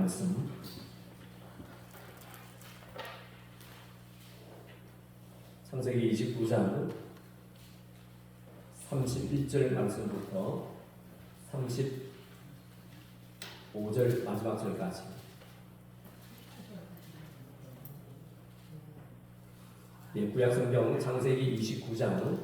말씀 창세기 29장 31절 말씀부터 35절 마지막 절까지 구약성경 창세기 29장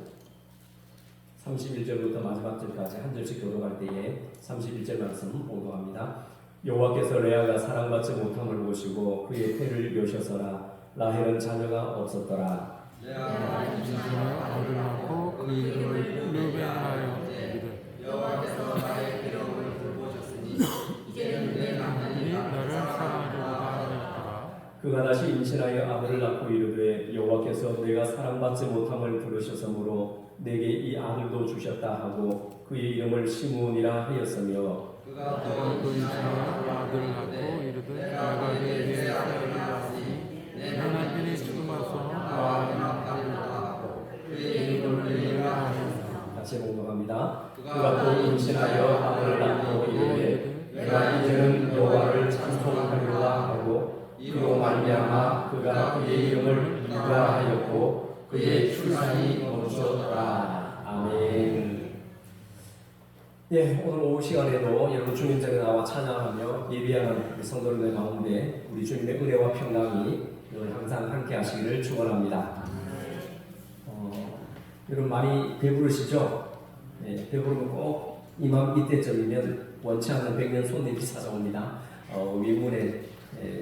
31절부터 마지막 절까지 한 절씩 교독할 때에 31절 말씀 봉독합니다. 여호와께서 레아가 사랑받지 못함을 보시고 그의 태를 여셔서라. 라헬은 자녀가 없었더라. 레아가 임신하여 아들을 낳고 그 이름을 르베나하여 이르되 여호와께서 나의 기름을 돌보셨으니 이제는 내 남편이 나를 사랑하도다 하였더라. 그가 다시 임신하여 아들을 낳고 이르되 여호와께서 내가 사랑받지 못함을 들으셨으므로 내게 이 아들도 주셨다 하고 그의 이름을 시므온이라 하였으며 그가 또 임신하여 아들을 낳고 이르되 내가 내게 아들을 낳았으니 내 남편이 죽음에서 나를 낳았다 하고 그의 이름을 레이라 하였으며 같이 봉독합니다. 그가 또 임신하여 아들을 낳고 이르되 내가 이제는 여호와를 찬송하리로다 하고 이로 말미암아 그가 그의 이름을 유다 하였고 그의 출산이 멈추었더라. 아멘. 예, 오늘 오후 시간에도 여러분 주님 전에 나와 찬양하며 예비하는 성도들 가운데 우리 주님의 은혜와 평강이 늘 항상 함께 하시기를 축원합니다. 여러분 많이 배부르시죠? 네, 배부르면 꼭 이맘 이때쯤이면 원치 않는 백년 손님이 찾아옵니다. 위문에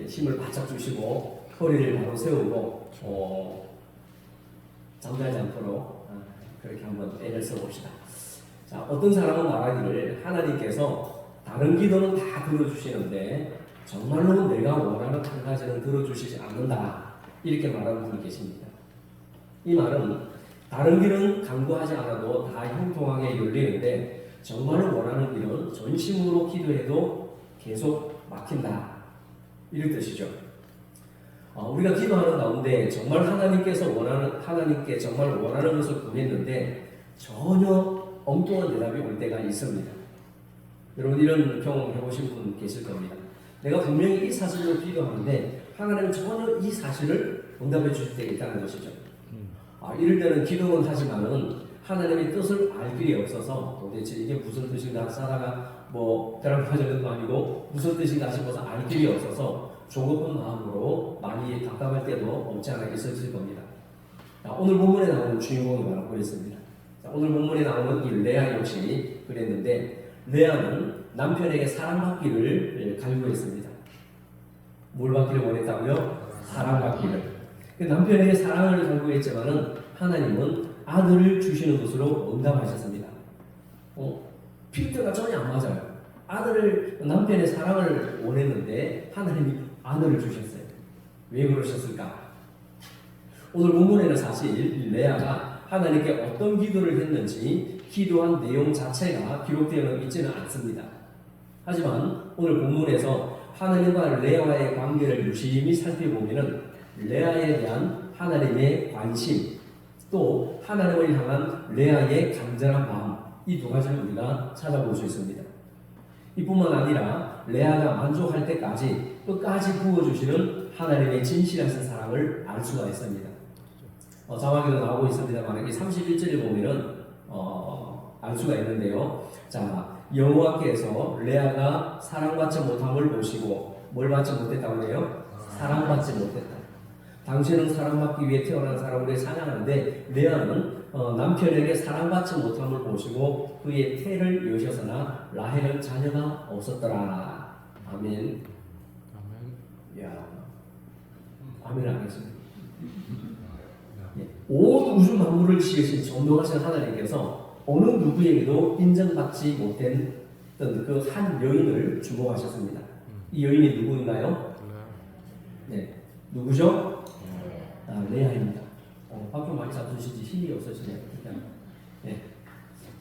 힘을 바짝 주시고 허리를 바로 세우고 잠자지 않도록 그렇게 한번 애를 써봅시다. 자, 어떤 사람은 말하기를 하나님께서 다른 기도는 다 들어주시는데 정말로 내가 원하는 한 가지는 들어주시지 않는다 이렇게 말하는 분이 계십니다. 이 말은 다른 길은 강구하지 않아도 다 형통하게 열리는데 정말로 원하는 길은 전심으로 기도해도 계속 막힌다 이런 뜻이죠. 우리가 기도하는 가운데 정말 하나님께 정말 원하는 것을 구했는데 전혀 엉뚱한 대답이 올 때가 있습니다. 여러분 이런 경험 해보신 분 계실 겁니다. 내가 분명히 이 사실을 기도하는데 하나님은 전혀 이 사실을 응답해 주실 때가 있다는 것이죠. 이럴 때는 기도는 하지만은 하나님의 뜻을 알 길이 없어서 도대체 이게 무슨 뜻인가 사다가 벼랑 빠지는 것도 아니고 무슨 뜻인가 싶어서 알 길이 없어서 조급한 마음으로 많이 답답할 때도 없지 않아 있으실 겁니다. 오늘 본문에 나오는 주인공이 바로 그랬습니다. 오늘 본문에 나오는 이 레아 역시 그랬는데 레아는 남편에게 사랑받기를 갈구했습니다. 뭘 받기를 원했다고요? 사랑받기를. 남편에게 사랑을 갈구했지만은 하나님은 아들을 주시는 것으로 응답하셨습니다. 필드가 전혀 안 맞아요. 남편의 사랑을 원했는데 하나님이 아들을 주셨어요. 왜 그러셨을까? 오늘 본문에는 사실 레아가 하나님께 어떤 기도를 했는지 기도한 내용 자체가 기록되어 있지는 않습니다. 하지만 오늘 본문에서 하나님과 레아의 관계를 유심히 살펴보면 레아에 대한 하나님의 관심 또 하나님을 향한 레아의 간절한 마음 이 두 가지를 우리가 찾아볼 수 있습니다. 이뿐만 아니라 레아가 만족할 때까지 끝까지 부어주시는 하나님의 진실하신 사랑을 알 수가 있습니다. 자막에도 나오고 있습니다만 31절에 보면은 알 수가 있는데요. 자, 여호와께서 레아가 사랑받지 못함을 보시고 뭘 받지 못했다고 해요? 사랑받지 못했다. 당신은 사랑받기 위해 태어난 사람을 찬양하는데 레아는 남편에게 사랑받지 못함을 보시고 그의 태를 여셔서나 라헬은 자녀가 없었더라. 아멘. 야, 아멘 하겠습니다. 온 우주 만물을 지으신 전능하신 하나님께서 어느 누구에게도 인정받지 못했던 그 한 여인을 주목하셨습니다. 이 여인이 누구인가요? 네, 누구죠? 레아입니다. 박수 많이 잡수시지 힘이 없으시네요. 네,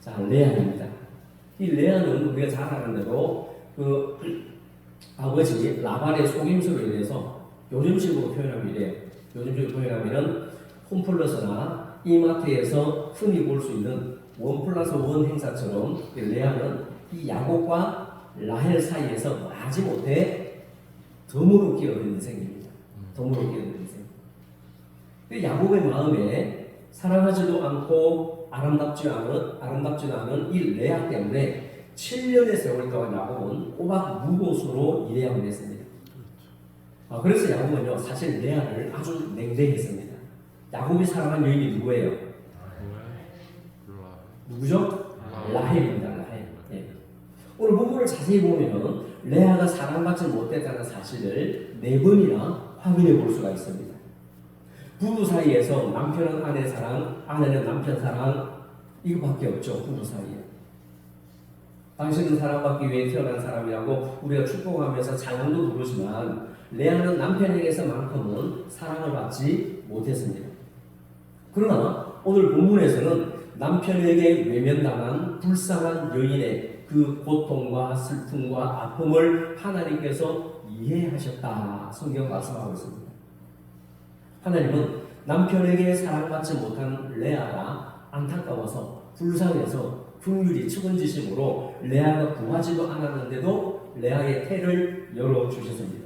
자 레아입니다. 이 레아는 우리가 잘 아는 대로 그 아버지 라반의 속임수로 인해서 요즘식으로 표현하면 이래요. 요즘식으로 표현하면은 홈플러스나 이마트에서 흔히 볼 수 있는 1+1 행사처럼 레아는 이 야곱과 라헬 사이에서 마지못해 드물게 얻은 인생입니다. 드물게 얻은 인생. 야곱의 마음에 사랑하지도 않고 아름답지도 않은 이 레아 때문에 7년의 세월 동안 야곱은 꼬박 무고수로 일해야만 했습니다. 그래서 야곱은요 사실 레아를 아주 냉정했습니다. 야곱이 사랑한 여인이 누구예요? 누구죠? 라헬입니다. 라헬. 예. 오늘 본문을 자세히 보면 레아가 사랑받지 못했다는 사실을 4번이나 확인해 볼 수가 있습니다. 부부 사이에서 남편은 아내 사랑, 아내는 남편 사랑 이거밖에 없죠. 부부 사이에. 당신은 사랑받기 위해 태어난 사람이라고 우리가 축복하면서 찬양도 부르지만 레아는 남편에게서만큼은 사랑을 받지 못했습니다. 그러나 오늘 본문에서는 남편에게 외면당한 불쌍한 여인의 그 고통과 슬픔과 아픔을 하나님께서 이해하셨다. 성경 말씀하고 있습니다. 하나님은 남편에게 사랑받지 못한 레아가 안타까워서 불쌍해서 긍휼히 측은지심으로 레아가 구하지도 않았는데도 레아의 태를 열어주셨습니다.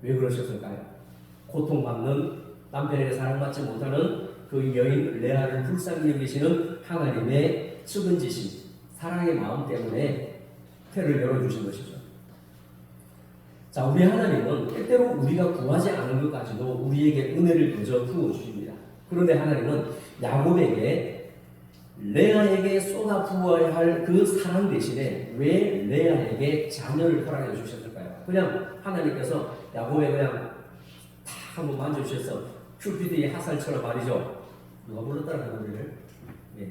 왜 그러셨을까요? 고통받는 남편에게 사랑받지 못하는 그 여인 레아를 불쌍히 여기시는 하나님의 측은지심, 사랑의 마음 때문에 태를 열어주신 것이죠. 자, 우리 하나님은 때때로 우리가 구하지 않은 것까지도 우리에게 은혜를 거저 부어주십니다. 그런데 하나님은 야곱에게 레아에게 쏟아 부어야 할 그 사랑 대신에 왜 레아에게 자녀를 허락해 주셨을까요? 그냥 하나님께서 야곱에 그냥 탁 한번 만져주셔서 큐피드의 화살처럼 말이죠. 누가 불렀더라 그 노래를? 예.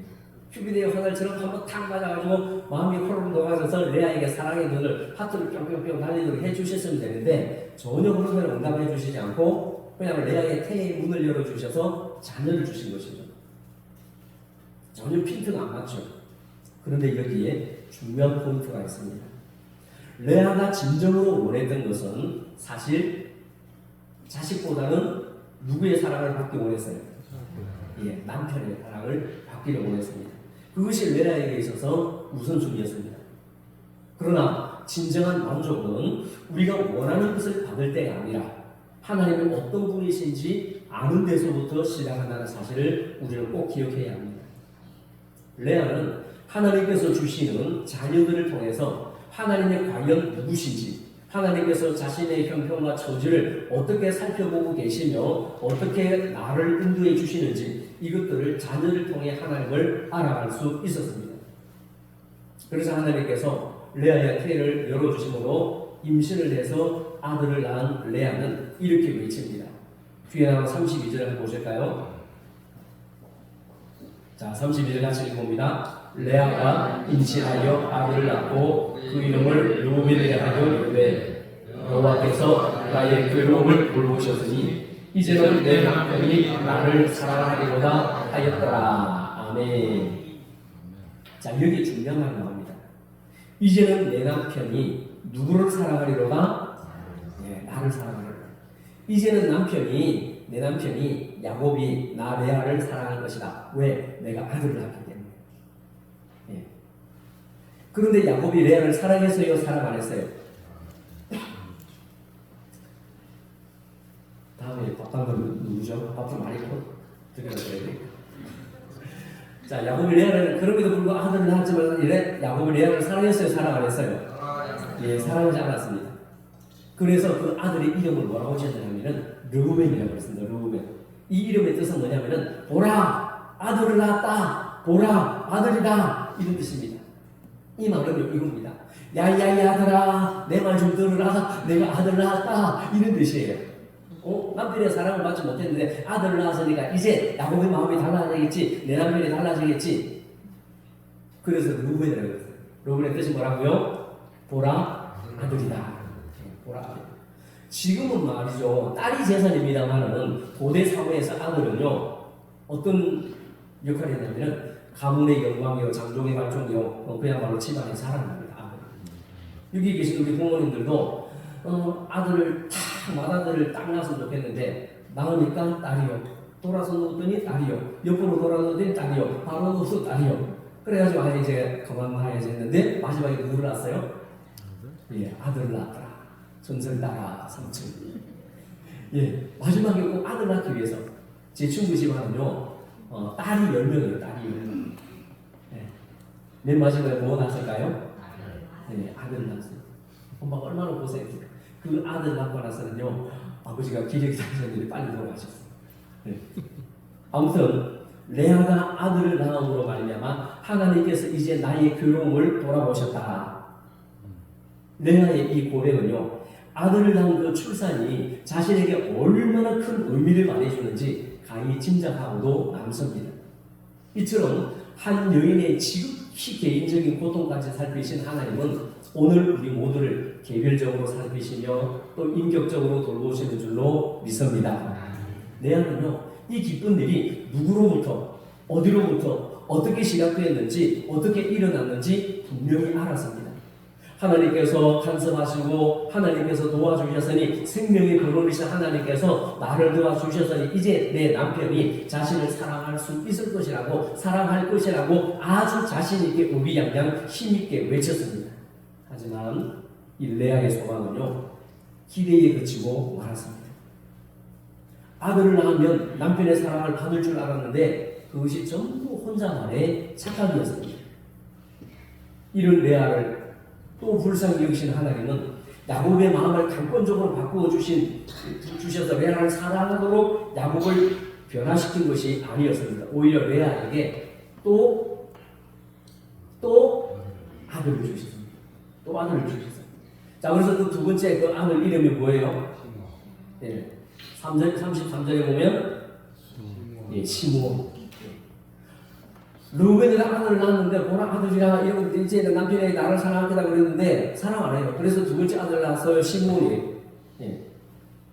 큐피드의 화살처럼 한번 탁 맞아가지고 마음이 호로록 녹아져서 레아에게 사랑의 눈을 하트를 뿅뿅뿅 날리도록 해주셨으면 되는데 전혀 그런 걸 응답해 주시지 않고 그냥 레아의 태의 문을 열어주셔서 자녀를 주신 것이죠. 전혀 핀트가 안 맞죠. 그런데 여기에 중요한 포인트가 있습니다. 레아가 진정으로 원했던 것은 사실 자식보다는 누구의 사랑을 받기 원했어요? 예, 남편의 사랑을 받기를 원했습니다. 그것이 레아에게 있어서 우선순위였습니다. 그러나 진정한 만족은 우리가 원하는 것을 받을 때가 아니라 하나님은 어떤 분이신지 아는 데서부터 시작한다는 사실을 우리는 꼭 기억해야 합니다. 레아는 하나님께서 주시는 자녀들을 통해서 하나님이 과연 누구신지, 하나님께서 자신의 형편과 처지를 어떻게 살펴보고 계시며 어떻게 나를 인도해 주시는지 이것들을 자녀를 통해 하나님을 알아갈 수 있었습니다. 그래서 하나님께서 레아의 태를 열어주심으로 임신을 해서 아들을 낳은 레아는 이렇게 외칩니다. 뒤에 나온 32절 한번 보실까요? 자, 32절 같이 읽어봅니다. 레아가 임신하여 아들을 낳고 그 이름을 루벤이라 하여 이르되 여호와께서 나의 괴로움을 돌보셨으니 이제는 내 남편이 나를 사랑하리로다 하였더라. 아멘. 자, 여기 중요한 말이 나옵니다. 이제는 내 남편이 누구를 사랑하리로다? 네, 나를 사랑하리로다. 이제는 내 남편이 야곱이 나 레아를 사랑할 것이다. 왜? 내가 아들을 낳기 때문에. 예. 그런데 야곱이 레아를 사랑했어요? 사랑 안 했어요? 다음에 밥방금 누구죠? 밥 좀 많이 드려야 돼. 자, 야곱이 레아를 그럼에도 불구하고 아들을 낳았지만 야곱이 레아를 사랑했어요? 사랑 안 했어요? 예, 사랑하지 않았습니다. 그래서 그 아들의 이름을 뭐라고 지었냐면은 르우벤이라고 했습니다. 르우벤. 이 이름의 뜻은 뭐냐면은 보라 아들을 낳았다. 보라 아들이다. 이런 뜻입니다. 이 말은 이겁니다. 야야야 아들아 내 말 좀 들으라. 내가 아들 낳았다. 이런 뜻이에요. 남편의 사랑을 받지 못했는데 아들을 낳았으니까 이제 야곱의 마음이 달라지겠지. 내 남편이 달라지겠지. 그래서 르우벤이라고 했어요. 르우벤의 뜻이 뭐라고요? 보라 아들이다. 보라 아들. 지금은 말이죠. 딸이 재산입니다만은 고대 사회에서 아들은요 어떤 역할이 했냐면은 가문의 영광이요, 장족의 발전이요, 그야말로 집안의 자랑입니다. 아들. 여기 계신 우리 부모님들도 아들을 맏아들을 딱 낳았으면 좋겠는데 낳으니까 딸이요. 돌아서 놓더니 딸이요. 옆으로 돌아 놓더니 딸이요. 바로 놓서 딸이요. 그래가지고 이제 그만 낳아야지 했는데 마지막에 누구를 낳았어요? 예, 아들을 낳았더라. 전설 따라 삼층. 예, 마지막에 꼭 아들 낳기 위해서 제 친구 집안은요 딸이 10명이에요. 딸이 10명. 예. 맨 마지막에 뭐 낳았을까요? 네, 아들을 낳았어요. 엄마가 얼마나 고생했을까. 그 아들 낳고 나서는요 아버지가 기력이 다셨는데 빨리 돌아가셨어요. 네. 아무튼 레아가 아들을 낳음으로 말미암아 하나님께서 이제 나의 괴로움을 돌아보셨다. 레아의 이 고백은요 아들을 낳은 그 출산이 자신에게 얼마나 큰 의미를 말해주는지 가히 짐작하고도 남습니다. 이처럼 한 여인의 지극히 개인적인 고통까지 살피신 하나님은 오늘 우리 모두를 개별적으로 살피시며 또 인격적으로 돌보시는 줄로 믿습니다. 레아는요 이 기쁜 일이 누구로부터 어디로부터 어떻게 시작되었는지 어떻게 일어났는지 분명히 알았습니다. 하나님께서 간섭하시고 하나님께서 도와주셨으니 생명의 근원이신 하나님께서 나를 도와주셨으니 이제 내 남편이 자신을 사랑할 수 있을 것이라고 사랑할 것이라고 아주 자신 있게 우비양양 힘있게 외쳤습니다. 하지만 이 레아의 소망은요 기대에 그치고 말았습니다. 아들을 낳으면 남편의 사랑을 받을 줄 알았는데 그것이 전부 혼자만의 착각이었습니다. 이런 레아를 또 불쌍히 여기신 하나님은 야곱의 마음을 강권적으로 바꾸어 주셔서 레아를 사랑하도록 야곱을 변화시킨 것이 아니었습니다. 오히려 레아에게 또 아들을 주셨습니다. 또 아들을 주셨습니다. 자, 그래서 그 두 번째 그 아들 이름이 뭐예요? 네. 33절에 보면 시므온. 루벤이가 아들을 낳았는데 보라 아들이라 이러고 이제 남편이 나를 사랑할 거다 그랬는데 사랑 안 해요. 그래서 두 번째 아들을 낳았어요. 시므온이에요. 예.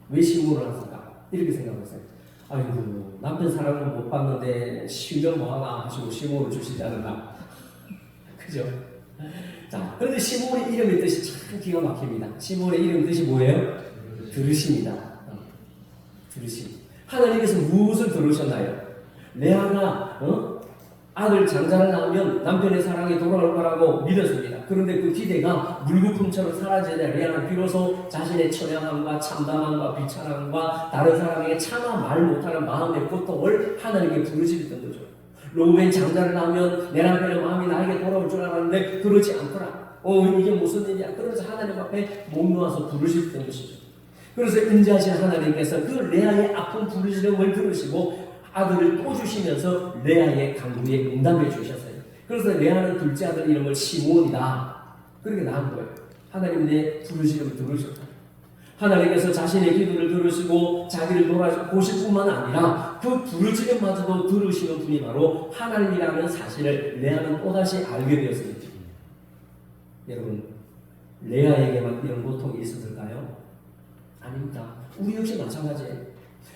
왜 시므온을 낳았을까? 이렇게 생각했어요. 아이고 남편 사랑을 못 받는데 쉬면 뭐하나 하시고 시므온을 주시지 않았나. 그죠? 자, 그런데 시므온의 이름의 뜻이 참 기가 막힙니다. 시므온의 이름 뜻이 뭐예요? 들으십니다. 들으심. 하나님께서 무엇을 들으셨나요? 레아가 아들 장자를 낳으면 남편의 사랑이 돌아올 거라고 믿었습니다. 그런데 그 기대가 물거품처럼 사라지자 레아는 비로소 자신의 처량함과 참담함과 비참함과 다른 사람에게 차마 말 못하는 마음의 고통을 하나님께 부르짖었던 거죠. 로벤 장자를 낳으면 내 남편의 마음이 나에게 돌아올 줄 알았는데 그렇지 않더라. 이게 무슨 일이야. 그러면서 하나님 앞에 목 놓아서 부르짖었던 것이죠. 그래서 인자하신 하나님께서 그 레아의 아픈 부르짖음을 들으시고 아들을 또 주시면서 레아의 간구에 응답해 주셨어요. 그래서 레아는 둘째 아들 이름을 시므온이다. 그렇게 낳은 거예요. 하나님 내 부르짖음을 들으셨다. 하나님께서 자신의 기도를 들으시고 자기를 돌아보실 뿐만 아니라 그 부르짖음마저도 들으시는 분이 바로 하나님이라는 사실을 레아는 또다시 알게 되었습니다. 여러분, 레아에게만 이런 고통이 있었을까요? 아닙니다. 우리 역시 마찬가지예요.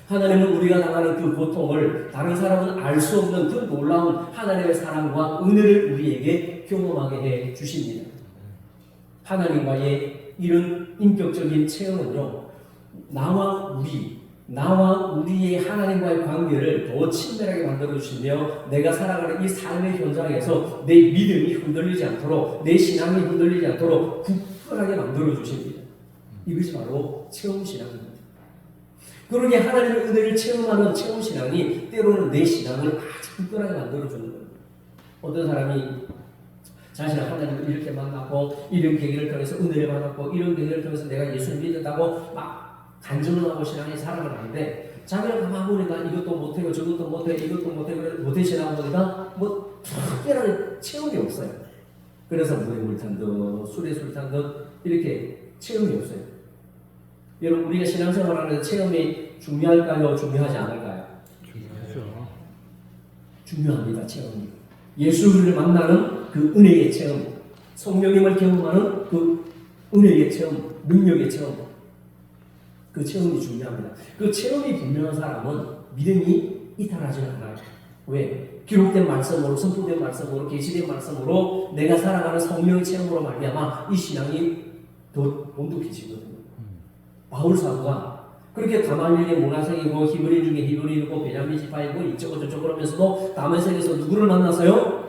하나님은 우리가 당하는 그 고통을 다른 사람은 알 수 없는 그 놀라운 하나님의 사랑과 은혜를 우리에게 경험하게 해 주십니다. 하나님과의 이런 인격적인 체험은요, 나와 우리의 하나님과의 관계를 더 친밀하게 만들어 주시며 내가 살아가는 이 삶의 현장에서 내 믿음이 흔들리지 않도록 내 신앙이 흔들리지 않도록 굳건하게 만들어 주십니다. 이것이 바로 체험신앙입니다. 그러게 하나님의 은혜를 체험하는 체험신앙이 때로는 내 신앙을 아주 굳건하게 만들어주는 거예요. 어떤 사람이 자신은 하나님을 이렇게 만났고 이런 계기를 통해서 은혜를 받았고 이런 계기를 통해서 내가 예수를 믿었다고 막 간증을 하고 신앙에 살아을 하는데 자기는 가만 보니까 이것도 못해요 저것도 못해 이것도 못해 신앙 보니까 뭐 특별한 체험이 없어요. 그래서 물에 물 탄 듯 술에 술 탄 듯 이렇게 체험이 없어요. 여러분 우리가 신앙생활하는 체험이 중요할까요? 중요하지 않을까요? 중요하죠. 중요합니다. 체험이. 예수를 만나는 그 은혜의 체험, 성령님을 경험하는 그 은혜의 체험, 능력의 체험, 그 체험이 중요합니다. 그 체험이 분명한 사람은 믿음이 이탈하지는 않아요. 왜? 기록된 말씀으로, 선포된 말씀으로, 계시된 말씀으로 내가 살아가는 성령의 체험으로 말미암아 이 신앙이 더 온독해지거든요. 바울 사도가 그렇게 가말리엘의 문화생이고 히브리 중에 히브리이고 베냐민 지파이고 이쪽으로 저쪽으로 하면서도 다메섹에서 누구를 만났어요?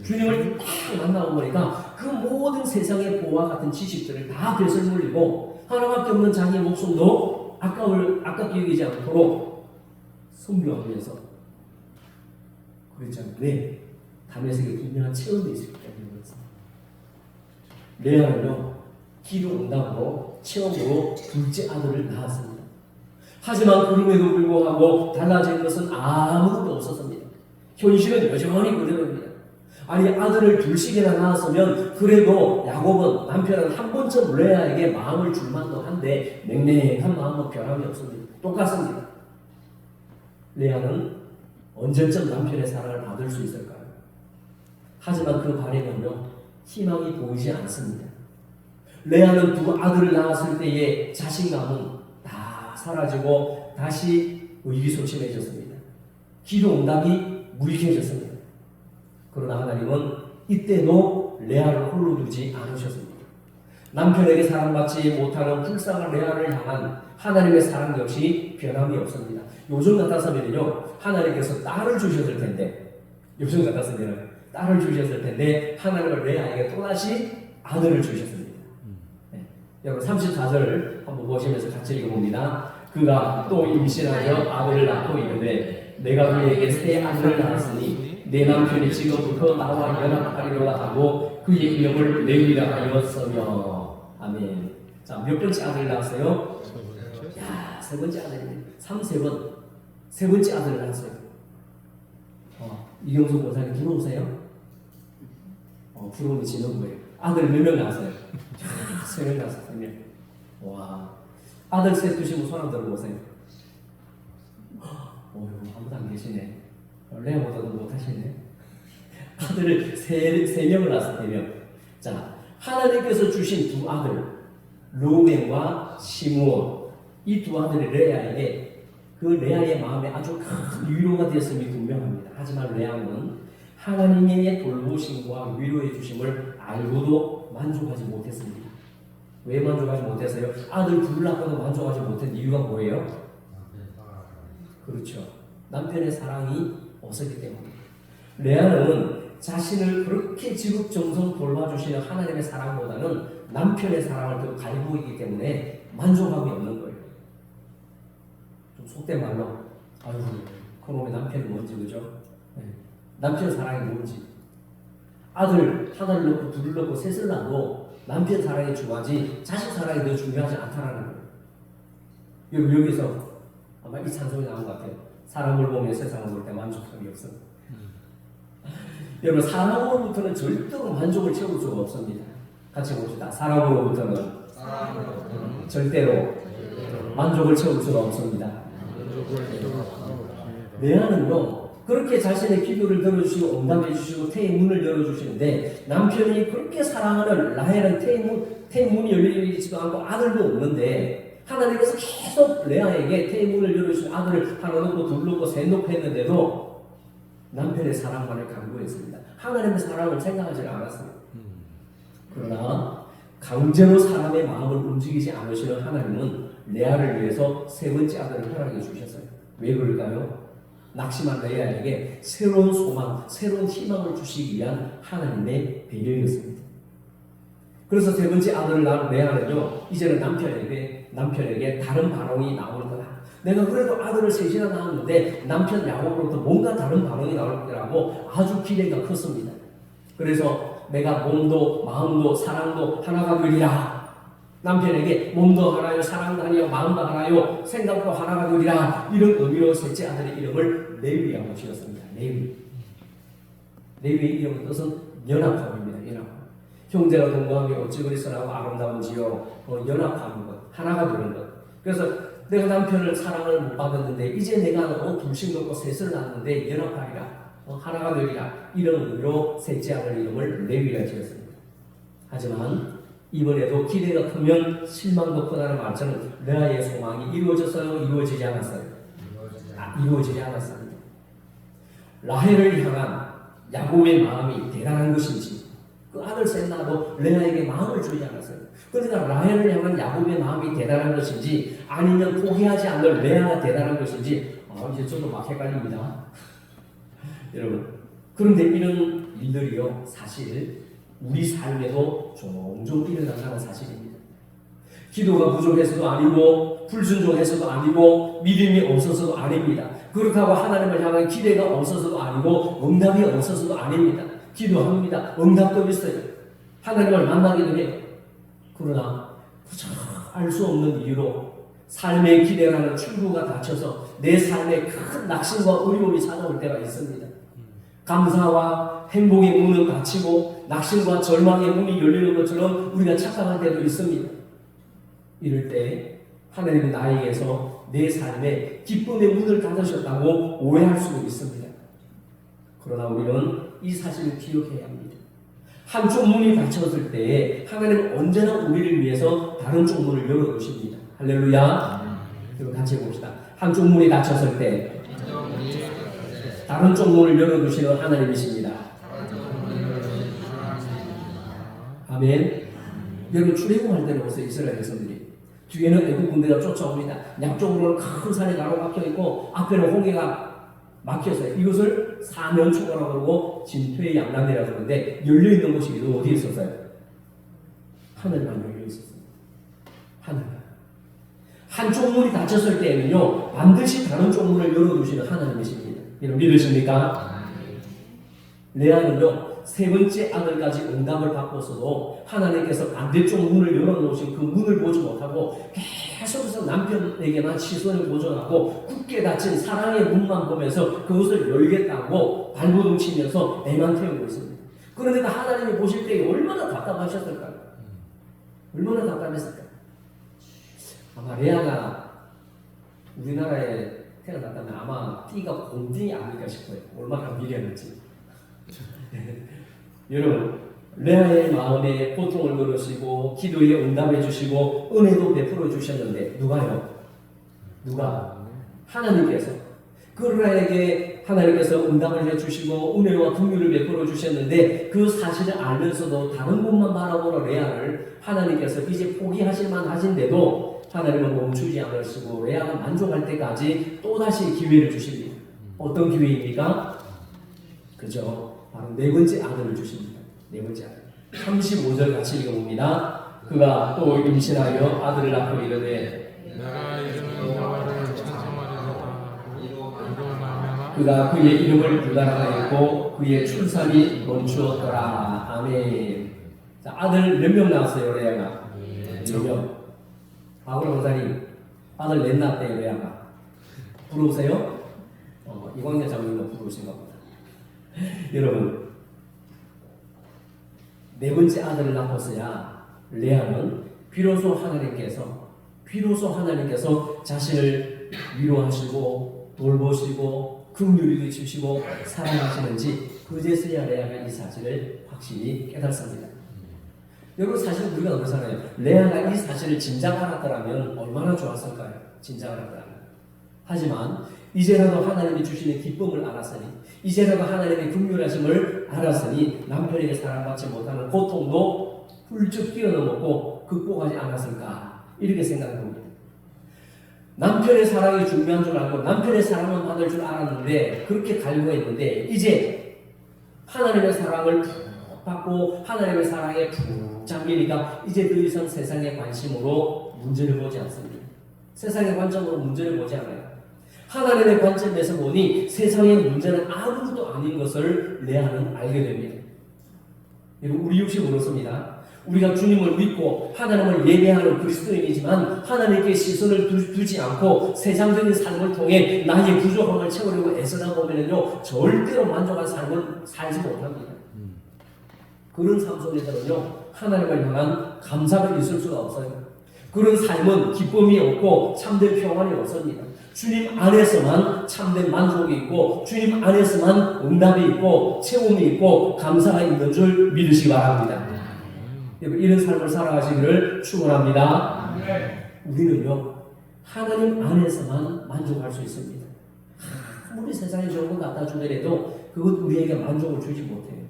주님을 딱 만나고 보니까 그 모든 세상의 보와 같은 지식들을 다 되슬물리고 하나밖에 없는 자기 목숨도 아깝게 여기지 않도록 선교하면서 그랬잖아요. 왜? 다메섹에 분명한 체험이 있을 때문에 그렇습니다. 레아는요, 기도 응답으로 체험으로 둘째 아들을 낳았습니다. 하지만 그럼에도 불구하고 달라진 것은 아무것도 없었습니다. 현실은 여전히 그대로입니다. 아니, 아들을 둘씩이나 낳았으면 그래도 야곱은 남편은 한 번쯤 레아에게 마음을 줄 만도 한데 냉랭한 마음은 변함이 없습니다. 똑같습니다. 레아는 언제쯤 남편의 사랑을 받을 수 있을까요? 하지만 그 바람은요, 희망이 보이지 않습니다. 레아는 두 아들을 낳았을 때의 자신감은 다 사라지고 다시 의기소침해졌습니다. 기도 응답이 무익해졌습니다. 그러나 하나님은 이때도 레아를 홀로 두지 않으셨습니다. 남편에게 사랑받지 못하는 불쌍한 레아를 향한 하나님의 사랑 역시 변함이 없습니다. 요즘 같았으면요, 하나님께서 딸을 주셨을 텐데, 요즘 같았으면 딸을 주셨을 텐데 하나님은 레아에게 또다시 아들을 주셨습니다. 네. 여러분 34절 한번 보시면서 같이 읽어봅니다. 그가 또 임신하여 아들을 낳고 이르되 내가 그에게 새 아들을 낳았으니 내 남편이 지금부터 나와 연합하리로다 하고 그의 이름을 레위라 하였으며. 아멘. 자, 몇 번째 아들을 낳았어요? 야, 세 번째 아들입니다. 세 번째 아들을 낳았어요. 이경수 권사님 들어오세요? 부러움이 지는 거예요. 아들 몇 명 낳았어요? 3명 낳았어요. 3명. 와, 아들 셋 두시고 손 한번 들어보세요. 아무도 안 계시네. 레아보다도 못하시네. 아들을 세 명을 낳았어요. 3명. 자, 하나님께서 주신 두 아들 루벤과 시므온, 이 두 아들이 레아에게 그 레아의 마음에 아주 큰 위로가 되었음이 분명합니다. 하지만 레아는 하나님의 돌보심과 위로해 주심을 알고도 만족하지 못했습니다. 왜 만족하지 못했어요? 아들 둘 낳고도 만족하지 못한 이유가 뭐예요? 그렇죠. 남편의 사랑이 없었기 때문입니다. 레아는 자신을 그렇게 지극정성 돌봐주시는 하나님의 사랑보다는 남편의 사랑을 더 갈구했기 때문에 만족함이 없는 거예요. 좀 속된 말로, 아유, 그놈의 남편이 뭔지, 그죠? 네. 남편 사랑이 뭔지. 아들 하나를 넣고 둘을 넣고 셋을 낳아도 남편 사랑이 중요하지 자식 사랑이 더 중요하지 않다라는 거예요. 여기서 아마 이 찬송이 나온 것 같아요. 사람을 보며 세상을 볼 때 만족함이 없어. 여러분, 사람으로부터는 절대로 만족을 채울 수가 없습니다. 같이 봅시다. 사람으로부터는 절대로 만족을 채울 수가 없습니다. 레아는요, 그렇게 자신의 기도를 들어주시고 응답해 주시고 태의 문을 열어주시는데 남편이 그렇게 사랑하는 라헬은 태의 문이 열리지도 않고 아들도 없는데 하나님께서 계속 레아에게 태의 문을 열어주시고 아들을 하나 놓고 둘 놓고 셋 놓고 했는데도 남편의 사랑만을 강구했습니다. 하나님의 사랑을 생각하지 않았어요. 그러나 강제로 사람의 마음을 움직이지 않으시는 하나님은 레아를 위해서 세 번째 아들을 허락해 주셨어요. 왜 그럴까요? 낙심한 레아에게 새로운 소망, 새로운 희망을 주시기 위한 하나님의 배려였습니다. 그래서 세 번째 아들을 낳은 레아는요, 이제는 남편에게 다른 반응이 나올 거다. 내가 그래도 아들을 셋이나 낳았는데 남편 야곱으로부터 뭔가 다른 반응이 나올 거라고 아주 기대가 컸습니다. 그래서 내가 몸도 마음도 사랑도 하나가 되리라. 남편에게 몸도 하나요, 사랑도 하나요, 마음도 하나요, 생각도 하나가 되리라. 이런 의미로 셋째 아들의 이름을 레위라고 지었습니다. 레위의 이름의 뜻은 연합함입니다. 연합함. 형제가 동거하며 어찌 그리스나고 아름다운지요. 연합하는 것, 하나가 되는 것. 그래서 내가 남편을 사랑을 못 받았는데 이제 내가 둘씩 놓고 셋을 낳았는데 연합하리라. 하나가 되리라. 이런 의미로 셋째 아들 이름을 레위라 지었습니다. 하지만 이번에도 기대가 크면 실망도 크다는 말처럼 레아의 소망이 이루어졌어요? 이루어지지 않았어요? 이루어지지 않았습니다. 라헬을 향한 야곱의 마음이 대단한 것인지 그 아들 셋 낳아도 레아에게 마음을 주지 않았어요. 그러니까 라헬을 향한 야곱의 마음이 대단한 것인지 아니면 포기하지 않는 레아가 대단한 것인지 이제 저도 막 헷갈립니다. 여러분, 그런데 이런 일들이요 사실 우리 삶에도 종종 일어난다는 사실입니다. 기도가 부족해서도 아니고 불순종해서도 아니고 믿음이 없어서도 아닙니다. 그렇다고 하나님을 향한 기대가 없어서도 아니고 응답이 없어서도 아닙니다. 기도합니다. 응답도 있어요. 하나님을 만나기도 해요. 그러나 알 수 없는 이유로 삶의 기대라는 출구가 닫혀서 내 삶에 큰 낙심과 어려움이 찾아올 때가 있습니다. 감사와 행복의 문은 닫히고 낙심과 절망의 문이 열리는 것처럼 우리가 착각할 때도 있습니다. 이럴 때 하나님은 나에게서 내 삶에 기쁨의 문을 닫으셨다고 오해할 수도 있습니다. 그러나 우리는 이 사실을 기억해야 합니다. 한쪽 문이 닫혔을 때 하나님은 언제나 우리를 위해서 다른 쪽 문을 열어두십니다. 할렐루야. 그럼 같이 봅시다. 한쪽 문이 닫혔을 때 다른 쪽 문을 열어두시는 하나님이십니다. 아멘. 여러분 출애굽할 때는 보세요. 이스라엘 백성들이 뒤에는 애국 군대가 쫓아옵니다. 양쪽으로는 큰 산이 가로막혀 있고 앞에는 홍해가 막혔어요. 이것을 사면초가라고 그러고 진퇴의 양난이라고 그러는데 열려있는 곳이 어디에 있었어요? 하늘만 열려있었어요. 하늘만. 한쪽 문이 닫혔을 때에는요 반드시 다른 쪽 문을 열어두시는 하나님이십니다. 여러분 믿으십니까? 레아는요 세 번째 아들까지 응답을 받고서도 하나님께서 반대쪽 문을 열어놓으신 그 문을 보지 못하고 계속해서 남편에게만 시선을 고정하고 굳게 닫힌 사랑의 문만 보면서 그것을 열겠다고 발버둥 치면서 애만 태우고 있습니다. 그런데 하나님이 보실 때 얼마나 답답하셨을까요? 얼마나 답답했을까요? 아마 레아가 우리나라에 태어났다면 아마 띠가 곰띠 아닐까 싶어요. 얼마나 미련했지. 여러분 레아의 마음에 고통을 걸으시고 기도에 응답해 주시고 은혜도 베풀어 주셨는데 누가요? 누가? 하나님께서 그 레아에게 하나님께서 응답을 해주시고 은혜와 긍휼을 베풀어 주셨는데 그 사실을 알면서도 다른 곳만 바라보는 레아를 하나님께서 이제 포기하실 만하신데도 하나님은 멈추지 않으시고 레아가 만족할 때까지 또다시 기회를 주십니다. 어떤 기회입니까? 그죠? 바로 네 번째 아들을 주십니다. 네 번째 아들. 35절 같이 읽어봅니다. 그가 또 임신하여 아들을 낳고 이르되 내가 이름은 여호와를 찬송하리로다. 이로나면 그가 그의 이름을 유다라고 했고 그의 출산이 멈추었더라. 아멘. 자, 아들 몇 명 낳았어요 레아가? 4명. 아브라함 목사님 아들 넷 낳았대요 레아가. 부러우세요? 이광재 장로님도 부러우신가 보다. 여러분 네 번째 아들을 낳고서야 레아는 비로소 하나님께서 자신을 위로하시고 돌보시고 긍휼히 주시고 사랑하시는지 그제서야 레아가 이 사실을 확실히 깨닫습니다. 여러분 사실 우리가 그러잖아요. 레아가 이 사실을 진작 알았더라면 얼마나 좋았을까요? 진작 알았더라면. 하지만 이제라도 하나님이 주시는 기쁨을 알았으니 이제라도 하나님의 긍휼하심을 알았으니 남편에게 사랑받지 못하는 고통도 훌쩍 뛰어넘었고 극복하지 않았을까 이렇게 생각합니다. 남편의 사랑이 중요한 줄 알고 남편의 사랑을 받을 줄 알았는데 그렇게 갈구했는데 이제 하나님의 사랑을 푹 받고 하나님의 사랑에 푹 잠기니까 이제 더 이상 세상의 관심으로 문제를 보지 않습니다. 세상의 관점으로 문제를 보지 않아요. 하나님의 관점에서 보니 세상의 문제는 아무것도 아닌 것을 레아는 알게 됩니다. 우리 육신 그렇습니다. 우리가 주님을 믿고 하나님을 예배하는 그리스도인이지만 하나님께 시선을 두지 않고 세상적인 삶을 통해 나의 부족함을 채우려고 애쓰다 보면요 절대로 만족한 삶을 살지 못합니다. 그런 삶 속에서는요 하나님을 향한 감사가 있을 수가 없어요. 그런 삶은 기쁨이 없고 참된 평안이 없습니다. 주님 안에서만 참된 만족이 있고 주님 안에서만 응답이 있고 채움이 있고 감사가 있는 줄 믿으시기 바랍니다. 이런 삶을 살아가시기를 축원합니다. 우리는요 하나님 안에서만 만족할 수 있습니다. 아무리 세상에 좋은 것 갖다 주더라도 그것 우리에게 만족을 주지 못해요.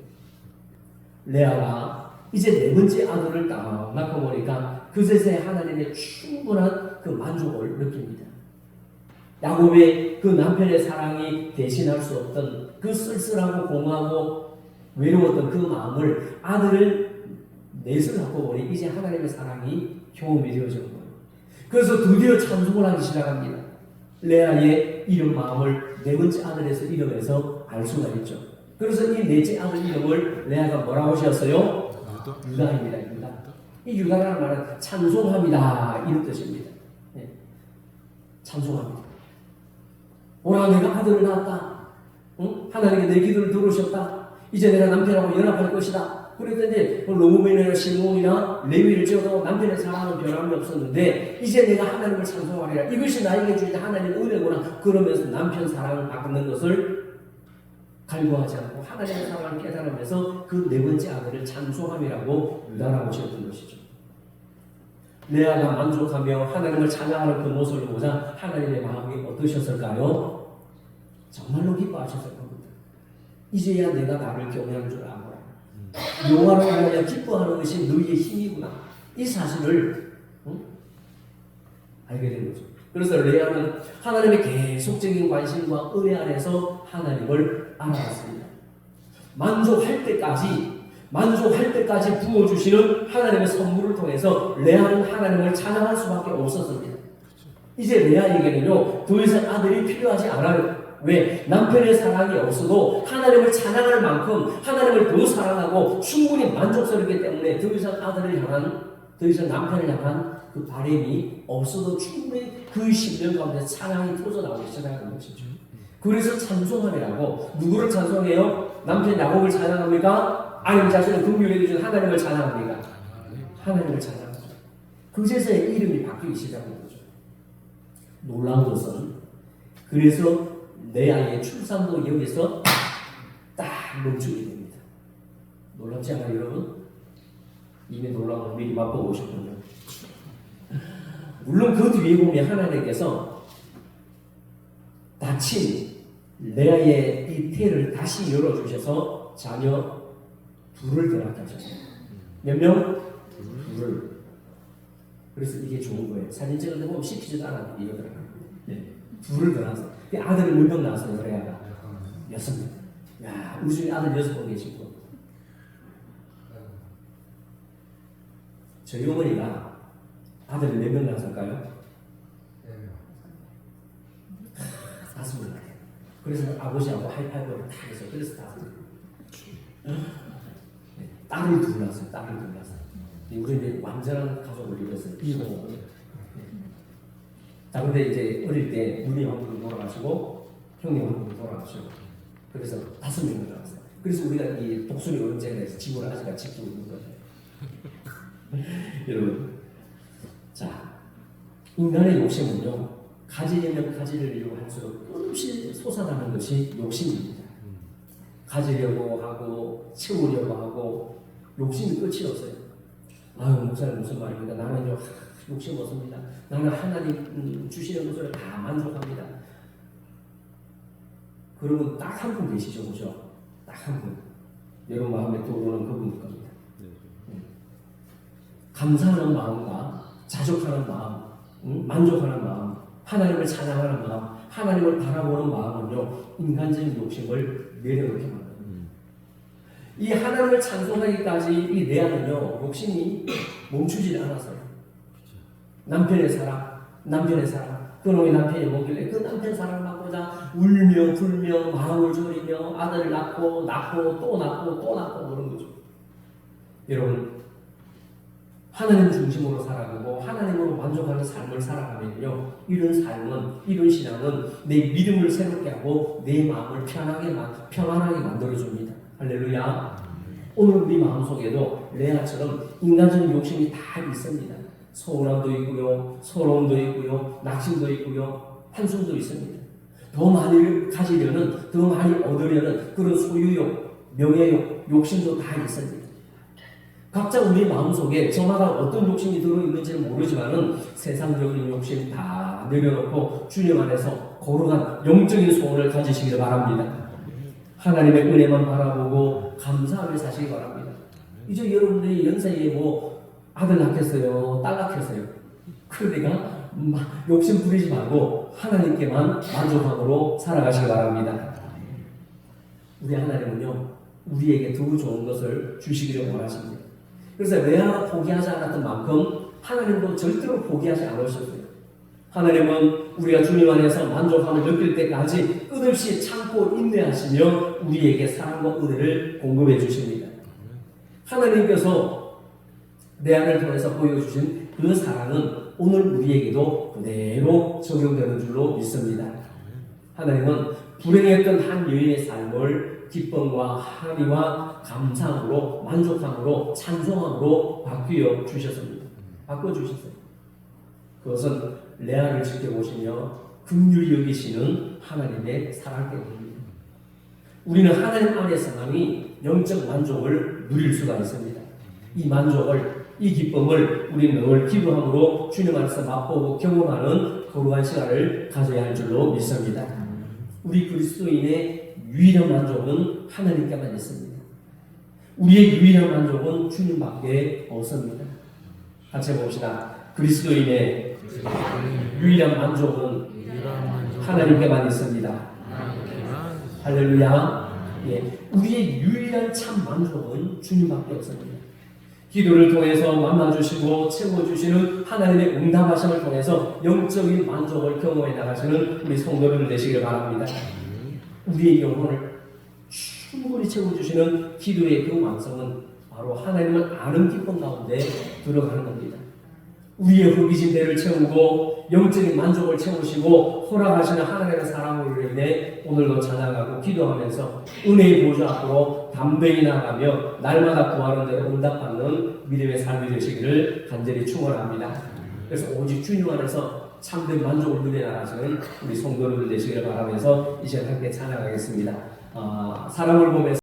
레아가 이제 네 번째 아들을 딱 낳고 보니까 그제서야 하나님의 충분한 그 만족을 느낍니다. 야곱의 그 남편의 사랑이 대신할 수 없던 그 쓸쓸하고 공허하고 외로웠던 그 마음을 아들을 넷을 갖고 보니 이제 하나님의 사랑이 경험이 되어지는 거예요. 그래서 드디어 찬송을 하기 시작합니다. 레아의 이름 마음을 네 번째 아들에서 이름에서 알 수가 있죠. 그래서 이 넷째 아들 이름을 레아가 뭐라고 지었어요? 유다입니다. 유다. 이 유다라는 말은 찬송합니다 이런 뜻입니다. 네. 찬송합니다. 오라 내가 아들을 낳았다. 응? 하나님께 내 기도를 들으셨다. 이제 내가 남편하고 연합할 것이다. 그랬더니 로우벤이나 시몬이나 레위를 지어도 남편의 사랑은 변함이 없었는데 이제 내가 하나님을 찬송하리라. 이것이 나에게 주신 하나님의 은혜구나. 그러면서 남편 사랑을 받는 것을 갈구하지 않고 하나님의 사랑을 깨달으면서 그 네 번째 아들을 찬송함이라고 유다라고 지었던 것이죠. 레아가 만족하며 하나님을 찬양하는 그 모습을 보자 하나님의 마음이 어떠셨을까요? 정말로 기뻐하셨을 겁니다. 이제야 내가 나를 경외하는 줄 알아라. 여호와를 위하여 기뻐하는 것이 너희의 힘이구나. 이 사실을 알게 된 거죠. 그래서 레아는 하나님의 계속적인 관심과 은혜 안에서 하나님을 알아갔습니다. 만족할 때까지 부어주시는 하나님의 선물을 통해서 레아는 하나님을 찬양할 수밖에 없었습니다. 이제 레아에게는요 더 이상 아들이 필요하지 않아요. 왜? 남편의 사랑이 없어도 하나님을 찬양할 만큼 하나님을 더 사랑하고 충분히 만족스럽기 때문에 더 이상 아들을 향한, 더 이상 남편을 향한 그 바람이 없어도 충분히 그 10년 가운데 찬양이 터져나오기 시작하는 것이죠. 그래서 찬송함이라고. 누구를 찬송해요? 남편 야곱을 찬양합니까? 아니면 자신의 긍휼히 주신 하나님을 찬양합니까? 하나님을 찬양하죠. 그제서야 이름이 바뀌기 시작한 거죠. 놀라운 것은 그래서 내 아이의 출산도 여기서 딱 멈추게 됩니다. 놀랍지 않아요, 여러분? 이미 놀라운 걸 미리 맛보고 오셨군요. 물론 그 뒤에 보면 하나님께서 다친 레아의 이 태를 다시 열어주셔서 자녀 둘을 들어가게 하셨어요. 몇 명? 둘을. 그래서 이게 좋은 거예요. 사진 찍을 때 보면 시키지도 않았는데 이거 들어가요. 네. 둘을 들어가서 아들을 몇 명 낳았어요, 레아가? 6명. 야, 우리 중에 아들 6명 계시고. 저희 어머니가 아들을 몇 명 낳았을까요? 5명. 그래서 아버지하고 하이파이브를 다 해서 그래서 다 딸을 둘 낳았어요. 딸을 둘 낳았어요. 우리 이제 완전한 가족을 이뤘어요. 이고. 자, 근데 이제 어릴 때 누님 한 분이 돌아가시고 형님 한 분이 돌아가시고 그래서 5명이 돌아갔어요. 그래서 우리가 이 독수리 어른제에서 집을 아직까지 지키고 있는 거죠. 여러분, 자, 인간의 욕심은요 가지려면 가지려고 할수록 끊임없이 솟아나는 것이 욕심입니다. 가지려고 하고 채우려고 하고 욕심이 끝이 없어요. 아유, 목사님 무슨 말입니까? 나는요 욕심 없습니다. 나는 하나님 주시는 것을 다 만족합니다. 그러면 딱 한 분 계시죠, 그죠? 딱 한 분. 여러분 마음에 떠오르는 그분일 겁니다. 감사하는 마음과 자족하는 마음, 만족하는 마음, 하나님을 찬양하는 마음, 하나님을 바라보는 마음은요 인간적인 욕심을 내려놓게 합니다. 이 하나님을 찬송하기까지 이 레아는요 욕심이 멈추지 않았어요. 남편의 사랑, 그놈의 남편이 뭐길래 그 남편 사랑을 받고자 울며 불며 마음을 졸이며 아들을 낳고 또 낳고 그런 거죠. 여러분, 하나님 중심으로 살아가고 하나님으로 만족하는 삶을 살아가면요 이런 삶은, 이런 신앙은 내 믿음을 새롭게 하고 내 마음을 편안하게 만들어줍니다. 할렐루야. 오늘 우리 마음속에도 레아처럼 인간적인 욕심이 다 있습니다. 서운함도 있고요, 서러움도 있고요, 낙심도 있고요, 한숨도 있습니다. 더 많이 가지려는, 더 많이 얻으려는 그런 소유욕, 명예욕, 욕심도 다 있습니다. 각자 우리 마음속에 저마다 어떤 욕심이 들어있는지는 모르지만은 세상적인 욕심 다 내려놓고 주님 안에서 거룩한 영적인 소원을 가지시기를 바랍니다. 하나님의 은혜만 바라보고 감사하며 사시기 바랍니다. 이제 여러분들이 연세에 뭐 아들 낳겠어요, 딸 낳겠어요. 그러니까 욕심 부리지 말고 하나님께만 만족함으로 살아가시기 바랍니다. 우리 하나님은요 우리에게 더 좋은 것을 주시기를 원하십니다. 그래서 레아가 포기하지 않았던 만큼 하나님도 절대로 포기하지 않으셨어요. 하나님은 우리가 주님 안에서 만족함을 느낄 때까지 끝없이 참고 인내하시며 우리에게 사랑과 은혜를 공급해 주십니다. 하나님께서 내 안을 통해서 보여주신 그 사랑은 오늘 우리에게도 그대로 적용되는 줄로 믿습니다. 하나님은 불행했던 한 여인의 삶을 기쁨과 합의와 감사함으로 만족함으로 찬송함으로 바뀌어 주셨습니다. 바꿔주셨어요. 그것은 레아를 지켜보시며 긍휼히 여기시는 하나님의 사랑 때문입니다. 우리는 하나님 안에서만이 영적 만족을 누릴 수가 있습니다. 이 만족을, 이 기쁨을 우리는 늘 기도함으로 주님 안에서 맛보고 경험하는 거룩한 시간을 가져야 할 줄로 믿습니다. 우리 그리스도인의 유일한 만족은 하나님께만 있습니다. 우리의 유일한 만족은 주님밖에 없습니다. 같이 해봅시다. 그리스도인의 유일한 만족은 하나님께만 있습니다. 할렐루야. 예, 우리의 유일한 참 만족은 주님밖에 없습니다. 기도를 통해서 만나주시고 채워주시는 하나님의 응답하심을 통해서 영적인 만족을 경험해 나가시는 우리 성도들 되시길 바랍니다. 우리의 영혼을 충분히 채워주시는 기도의 그 완성은 바로 하나님을 아는 기쁨 가운데 들어가는 겁니다. 우리의 허기진 배를 채우고 영적인 만족을 채우시고 허락하시는 하나님의 사랑으로 인해 오늘도 찬양하고 기도하면서 은혜의 보좌 앞으로 담대히 나가며 날마다 구하는 대로 응답받는 믿음의 삶이 되시기를 간절히 축원합니다. 그래서 오직 주님 안에서 참된 만족을 누려 나가시는 우리 성도들 되시기를 바라면서 이제 함께 찬양하겠습니다. 사람을 보면서